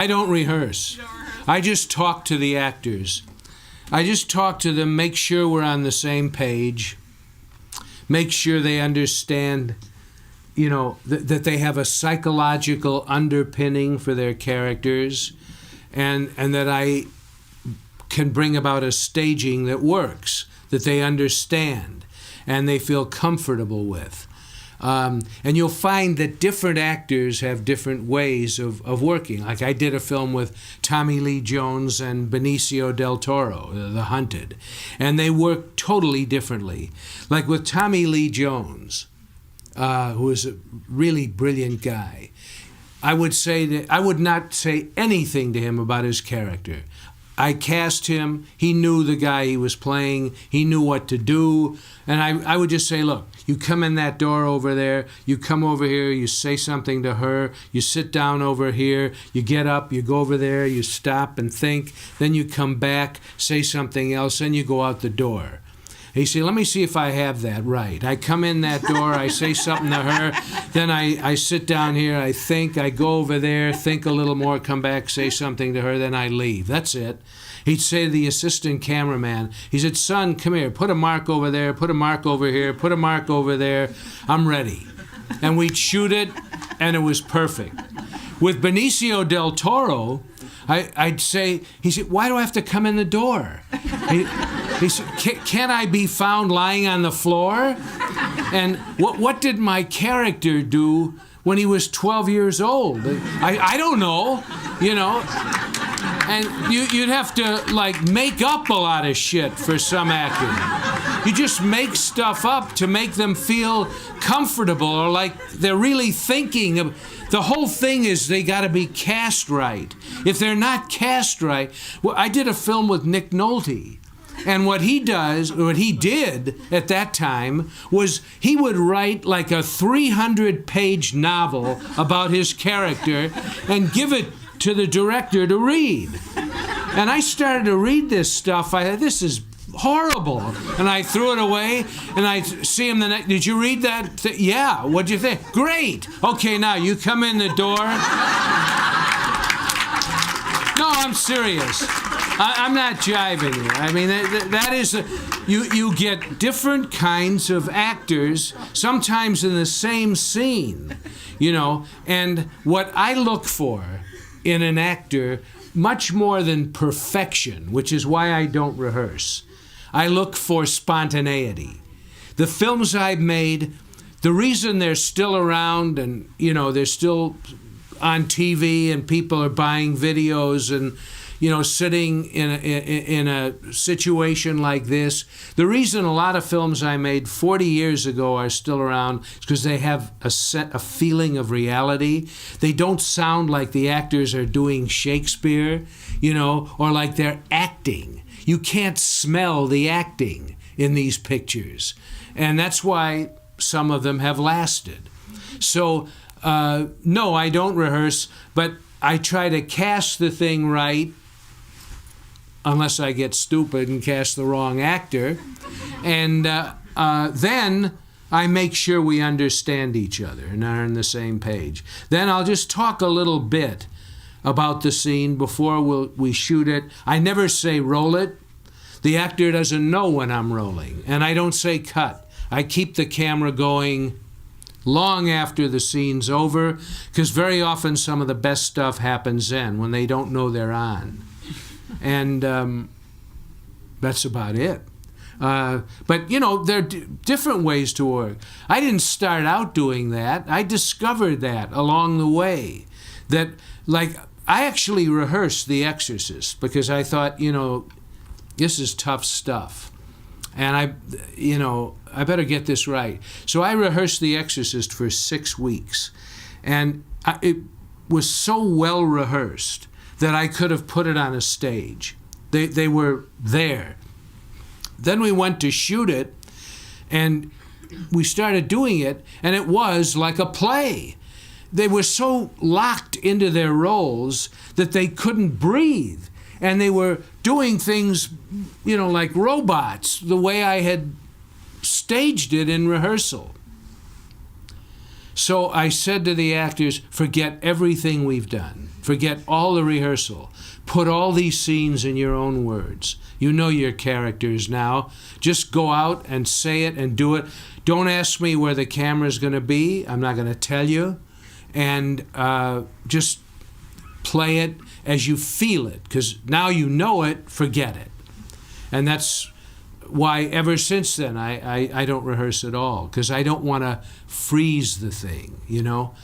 I don't rehearse. I just talk to the actors. I just talk to them, make sure we're on the same page, make sure they understand, you know, that they have a psychological underpinning for their characters, and that I can bring about a staging that works, that they understand, and they feel comfortable with. And you'll find that different actors have different ways of working. Like I did a film with Tommy Lee Jones and Benicio del Toro, The Hunted, and they work totally differently. Like with Tommy Lee Jones, who is a really brilliant guy, I would say that I would not say anything to him about his character. I cast him, he knew the guy he was playing, he knew what to do, and I would just say, look, you come in that door over there, you come over here, you say something to her, you sit down over here, you get up, you go over there, you stop and think, then you come back, say something else, and you go out the door. He said, let me see if I have that right. I come in that door, I say something to her, then I sit down here, I think, I go over there, think a little more, come back, say something to her, then I leave. That's it. He'd say to the assistant cameraman, he said, son, come here, put a mark over there, put a mark over here, put a mark over there, I'm ready. And we'd shoot it, and it was perfect. With Benicio del Toro, I'd say, he said, why do I have to come in the door? He said, can't I be found lying on the floor? And what did my character do when he was 12 years old? I don't know, you know. And you'd have to, like, make up a lot of shit for some actors. You just make stuff up to make them feel comfortable or like they're really thinking of. The whole thing is they got to be cast right. If they're not cast right, well, I did a film with Nick Nolte, and what he did at that time was he would write like a 300-page novel about his character and give it to the director to read. And I started to read this stuff. I thought, this is horrible. And I threw it away, and I see him the next, did you read that? Yeah, what'd you think? Great. Okay, now you come in the door. No, I'm serious. I'm not jiving you. I mean, that is, you get different kinds of actors, sometimes in the same scene, you know, and what I look for in an actor, much more than perfection, which is why I don't rehearse, I look for spontaneity. The films I've made, the reason they're still around and, you know, they're still on TV and people are buying videos and, you know, sitting in a situation like this, the reason a lot of films I made 40 years ago are still around is because they have a feeling of reality. They don't sound like the actors are doing Shakespeare, you know, or like they're acting. You can't smell the acting in these pictures. And that's why some of them have lasted. So, no, I don't rehearse, but I try to cast the thing right, unless I get stupid and cast the wrong actor. And then I make sure we understand each other and are on the same page. Then I'll just talk a little bit about the scene before we shoot it. I never say roll it. The actor doesn't know when I'm rolling. And I don't say cut. I keep the camera going long after the scene's over, because very often some of the best stuff happens then when they don't know they're on. And that's about it. But, you know, there are different ways to work. I didn't start out doing that. I discovered that along the way. That, like, I actually rehearsed The Exorcist because I thought, you know, this is tough stuff. And I better get this right. So I rehearsed The Exorcist for 6 weeks. And it was so well rehearsed that I could have put it on a stage. They were there. Then we went to shoot it, and we started doing it, and it was like a play. They were so locked into their roles that they couldn't breathe. And they were doing things, you know, like robots, the way I had staged it in rehearsal. So I said to the actors, forget everything we've done. Forget all the rehearsal. Put all these scenes in your own words. You know your characters now. Just go out and say it and do it. Don't ask me where the camera's going to be. I'm not going to tell you. And just play it as you feel it. Because now you know it, forget it. And that's why ever since then I don't rehearse at all. Because I don't want to freeze the thing, you know.